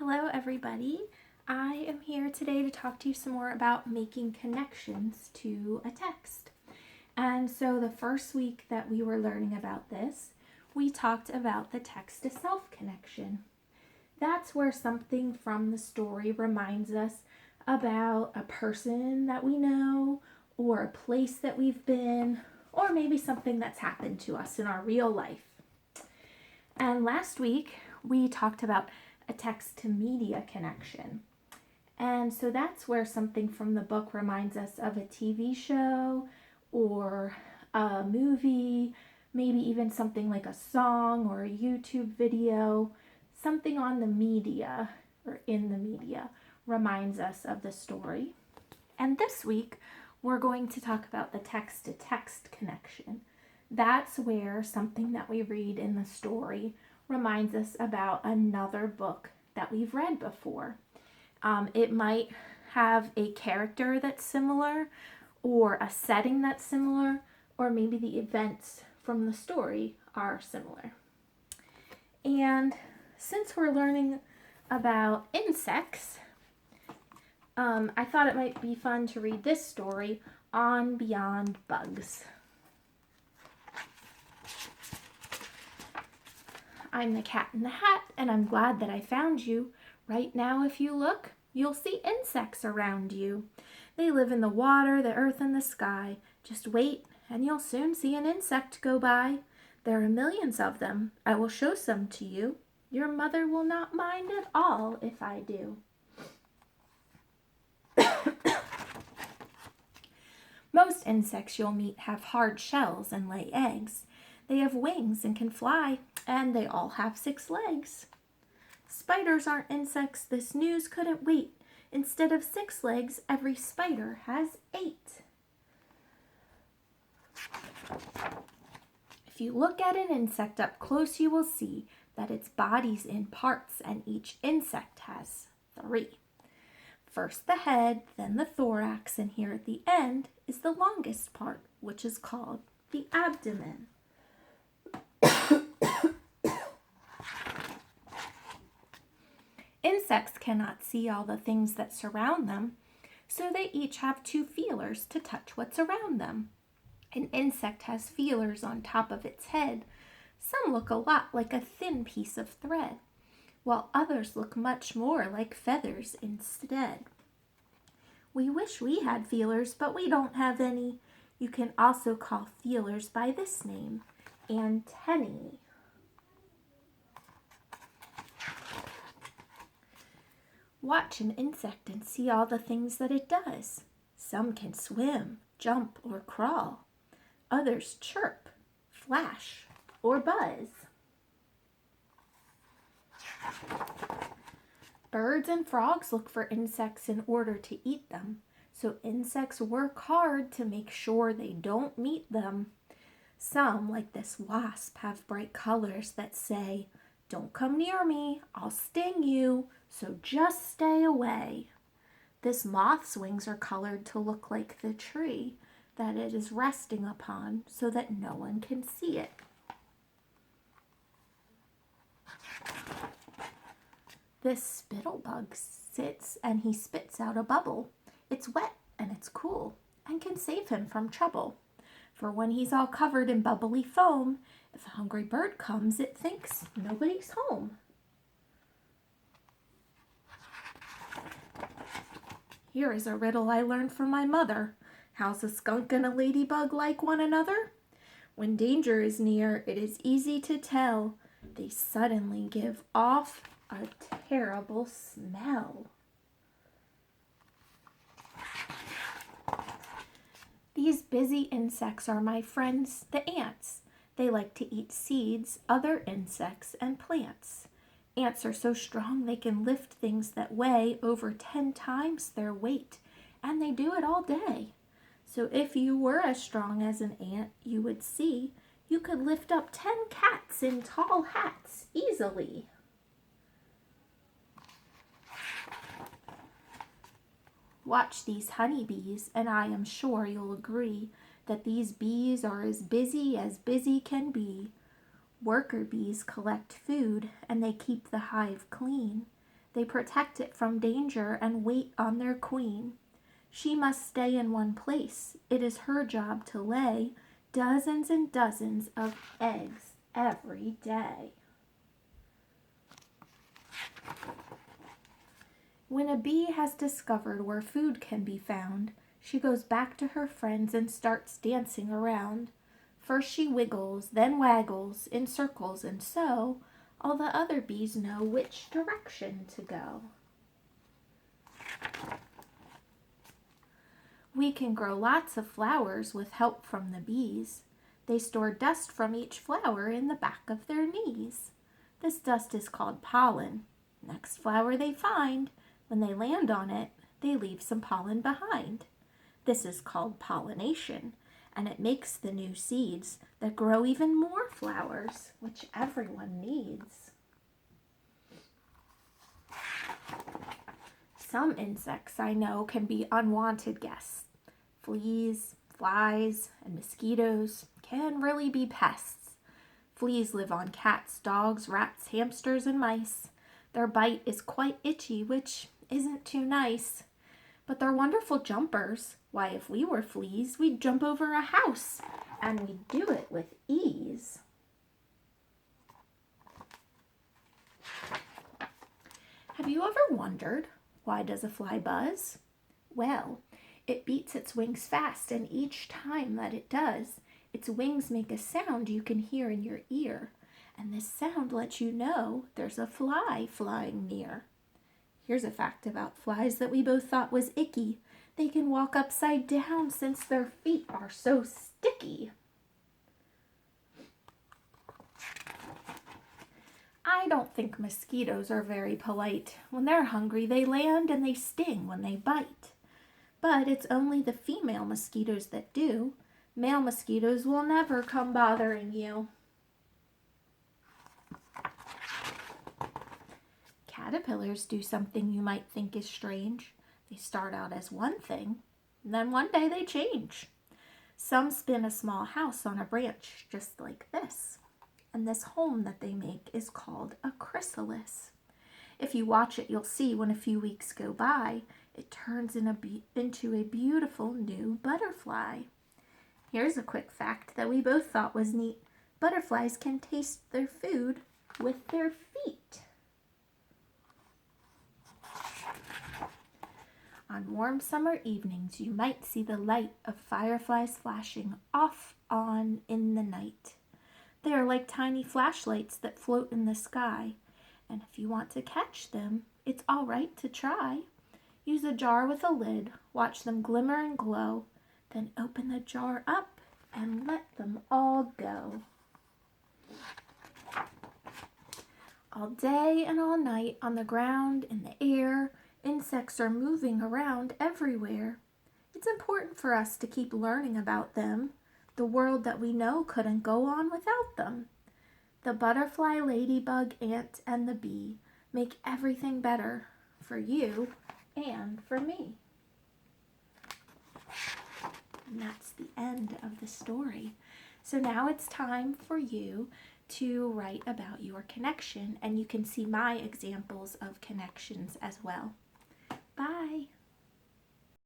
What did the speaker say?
Hello everybody. I am here today to talk to you some more about making connections to a text. And so the first week that we were learning about this, we talked about the text to self connection. That's where something from the story reminds us about a person that we know, or a place that we've been, or maybe something that's happened to us in our real life. And last week we talked about a text to media connection. And so that's where something from the book reminds us of a TV show or a movie, maybe even something like a song or a YouTube video. Something on the media or in the media reminds us of the story. And this week, we're going to talk about the text to text connection. That's where something that we read in the story reminds us about another book that we've read before. It might have a character that's similar, or a setting that's similar, or maybe the events from the story are similar. And since we're learning about insects, I thought it might be fun to read this story, On Beyond Bugs. I'm the Cat in the Hat, and I'm glad that I found you. Right now, if you look, you'll see insects around you. They live in the water, the earth, and the sky. Just wait, and you'll soon see an insect go by. There are millions of them. I will show some to you. Your mother will not mind at all if I do. Most insects you'll meet have hard shells and lay eggs. They have wings and can fly, and they all have 6 legs. Spiders aren't insects. This news couldn't wait. Instead of 6 legs, every spider has 8. If you look at an insect up close, you will see that its body's in parts, and each insect has 3. First the head, then the thorax, and here at the end is the longest part, which is called the abdomen. Insects cannot see all the things that surround them, so they each have 2 feelers to touch what's around them. An insect has feelers on top of its head. Some look a lot like a thin piece of thread, while others look much more like feathers instead. We wish we had feelers, but we don't have any. You can also call feelers by this name, antennae. Watch an insect and see all the things that it does. Some can swim, jump, or crawl. Others chirp, flash, or buzz. Birds and frogs look for insects in order to eat them, so insects work hard to make sure they don't meet them. Some, like this wasp, have bright colors that say, "Don't come near me, I'll sting you, so just stay away." This moth's wings are colored to look like the tree that it is resting upon so that no one can see it. This spittlebug sits and he spits out a bubble. It's wet and it's cool and can save him from trouble. For when he's all covered in bubbly foam, if a hungry bird comes, it thinks nobody's home. Here is a riddle I learned from my mother. How's a skunk and a ladybug like one another? When danger is near, it is easy to tell. They suddenly give off a terrible smell. These busy insects are my friends, the ants. They like to eat seeds, other insects, and plants. Ants are so strong they can lift things that weigh over 10 times their weight, and they do it all day. So if you were as strong as an ant, you would see you could lift up 10 cats in tall hats easily. Watch these honeybees, and I am sure you'll agree that these bees are as busy can be. Worker bees collect food, and they keep the hive clean. They protect it from danger and wait on their queen. She must stay in one place. It is her job to lay dozens and dozens of eggs every day. When a bee has discovered where food can be found, she goes back to her friends and starts dancing around. First she wiggles, then waggles in circles, and so all the other bees know which direction to go. We can grow lots of flowers with help from the bees. They store dust from each flower in the back of their knees. This dust is called pollen. Next flower they find, when they land on it, they leave some pollen behind. This is called pollination, and it makes the new seeds that grow even more flowers, which everyone needs. Some insects I know can be unwanted guests. Fleas, flies, and mosquitoes can really be pests. Fleas live on cats, dogs, rats, hamsters, and mice. Their bite is quite itchy, which isn't too nice. But they're wonderful jumpers. Why, if we were fleas, we'd jump over a house, and we'd do it with ease. Have you ever wondered, why does a fly buzz? Well, it beats its wings fast, and each time that it does, its wings make a sound you can hear in your ear. And this sound lets you know there's a fly flying near. Here's a fact about flies that we both thought was icky. They can walk upside down since their feet are so sticky. I don't think mosquitoes are very polite. When they're hungry, they land and they sting when they bite. But it's only the female mosquitoes that do. Male mosquitoes will never come bothering you. Caterpillars do something you might think is strange. They start out as one thing, and then one day they change. Some spin a small house on a branch just like this, and this home that they make is called a chrysalis. If you watch it, you'll see when a few weeks go by, it turns into a beautiful new butterfly. Here's a quick fact that we both thought was neat. Butterflies can taste their food with their feet. On warm summer evenings, you might see the light of fireflies flashing off on in the night. They are like tiny flashlights that float in the sky, and if you want to catch them, it's all right to try. Use a jar with a lid, watch them glimmer and glow, then open the jar up and let them all go. All day and all night, on the ground, in the air, insects are moving around everywhere. It's important for us to keep learning about them. The world that we know couldn't go on without them. The butterfly, ladybug, ant, and the bee make everything better for you and for me. And that's the end of the story. So now it's time for you to write about your connection, and you can see my examples of connections as well. Bye.